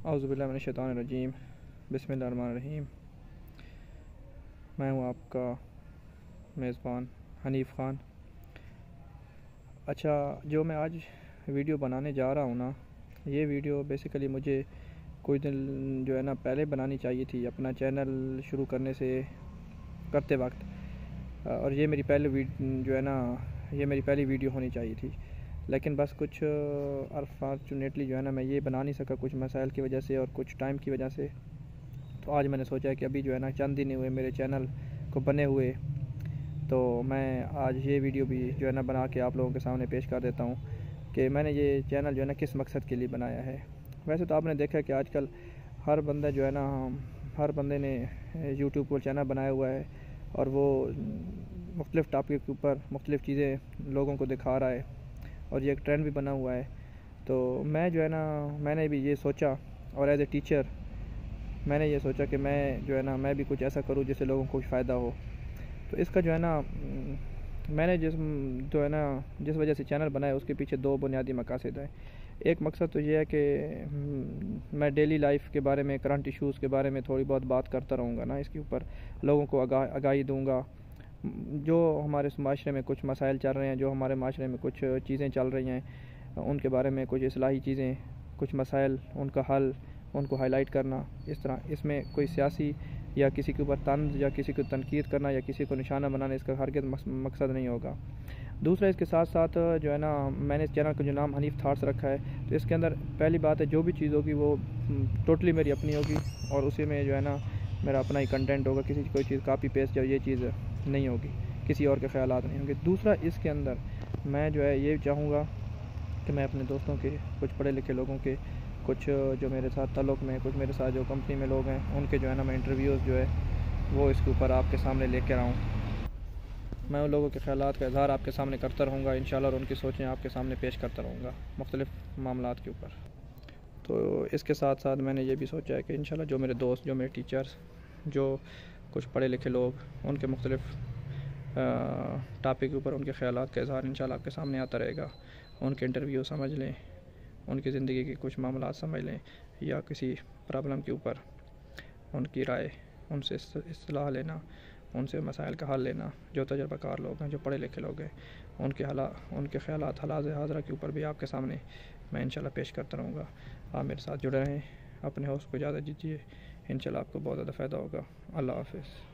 اعوذ باللہ من الشیطان الرجیم، بسم اللہ الرحمن الرحیم۔ میں ہوں آپ کا میزبان حنیف خان۔ اچھا، جو میں آج ویڈیو بنانے جا رہا ہوں نا، یہ ویڈیو بیسیکلی مجھے کچھ دن جو ہے نا پہلے بنانی چاہیے تھی اپنا چینل شروع کرتے وقت، اور یہ میری پہلی ویڈیو ہونی چاہیے تھی، لیکن بس کچھ انفارچونیٹلی جو ہے نا میں یہ بنا نہیں سکا، کچھ مسائل کی وجہ سے اور کچھ ٹائم کی وجہ سے۔ تو آج میں نے سوچا کہ ابھی جو ہے نا چند دن ہوئے میرے چینل کو بنے ہوئے، تو میں آج یہ ویڈیو بھی جو ہے نا بنا کے آپ لوگوں کے سامنے پیش کر دیتا ہوں کہ میں نے یہ چینل جو ہے نا کس مقصد کے لیے بنایا ہے۔ ویسے تو آپ نے دیکھا کہ آج کل ہر بندے نے یوٹیوب پر چینل بنایا ہوا ہے، اور وہ مختلف ٹاپک کے اوپر مختلف چیزیں لوگوں کو دکھا رہا ہے، اور یہ ایک ٹرینڈ بھی بنا ہوا ہے۔ تو میں نے بھی یہ سوچا، اور ایز اے ٹیچر میں نے یہ سوچا کہ میں بھی کچھ ایسا کروں جس سے لوگوں کو کچھ فائدہ ہو۔ تو اس کا جو ہے نا میں نے جس وجہ سے چینل بنایا، اس کے پیچھے دو بنیادی مقاصد ہیں۔ ایک مقصد تو یہ ہے کہ میں ڈیلی لائف کے بارے میں، کرنٹ ایشوز کے بارے میں تھوڑی بہت بات کرتا رہوں گا نا، اس کے اوپر لوگوں کو آگاہی دوں گا۔ جو ہمارے معاشرے میں کچھ مسائل چل رہے ہیں، جو ہمارے معاشرے میں کچھ چیزیں چل رہی ہیں، ان کے بارے میں کچھ اصلاحی چیزیں، کچھ مسائل، ان کا حل، ان کو ہائی لائٹ کرنا۔ اس میں کوئی سیاسی یا کسی کے اوپر طنز یا کسی کو تنقید کرنا یا کسی کو نشانہ بنانا اس کا ہرگز مقصد نہیں ہوگا۔ دوسرا، اس کے ساتھ ساتھ جو ہے نا میں نے اس چینل کا جو نام حنیف تھاٹس رکھا ہے، تو اس کے اندر پہلی بات ہے جو بھی چیز ہوگی وہ ٹوٹلی میری اپنی ہوگی، اور اسی میں جو ہے نا میرا اپنا ہی کنٹینٹ ہوگا، کسی کوئی چیز کاپی پیسٹ یا یہ چیز نہیں ہوگی، کسی اور کے خیالات نہیں ہوں گے۔ دوسرا، اس کے اندر میں جو ہے یہ چاہوں گا کہ میں اپنے دوستوں کے، کچھ پڑھے لکھے لوگوں کے، کچھ جو میرے ساتھ تعلق میں، کچھ میرے ساتھ جو کمپنی میں لوگ ہیں، ان کے جو ہے نا میں انٹرویوز جو ہے وہ اس کے اوپر آپ کے سامنے لے کے آؤں۔ میں ان لوگوں کے خیالات کا اظہار آپ کے سامنے کرتا رہوں گا انشاءاللہ، اور ان کی سوچیں آپ کے سامنے پیش کرتا رہوں گا مختلف معاملات کے اوپر۔ تو اس کے ساتھ ساتھ میں نے یہ بھی سوچا ہے کہ انشاءاللہ جو میرے دوست، جو میرے ٹیچرز، جو کچھ پڑھے لکھے لوگ، ان کے مختلف ٹاپک کے اوپر ان کے خیالات کا اظہار انشاءاللہ آپ کے سامنے آتا رہے گا۔ ان کے انٹرویو سمجھ لیں، ان کی زندگی کے کچھ معاملات سمجھ لیں، یا کسی پرابلم کے اوپر ان کی رائے، ان سے اصلاح لینا، ان سے مسائل کا حل لینا۔ جو تجربہ کار لوگ ہیں، جو پڑھے لکھے لوگ ہیں، ان کے خیالات حالات حاضرہ کے اوپر بھی آپ کے سامنے میں انشاءاللہ پیش کرتا رہوں گا۔ آپ میرے ساتھ جڑے رہیں، اپنے ہوسٹ کو اجازت دیجیے، انشاءاللہ آپ کو بہت زیادہ فائدہ ہوگا۔ اللہ حافظ۔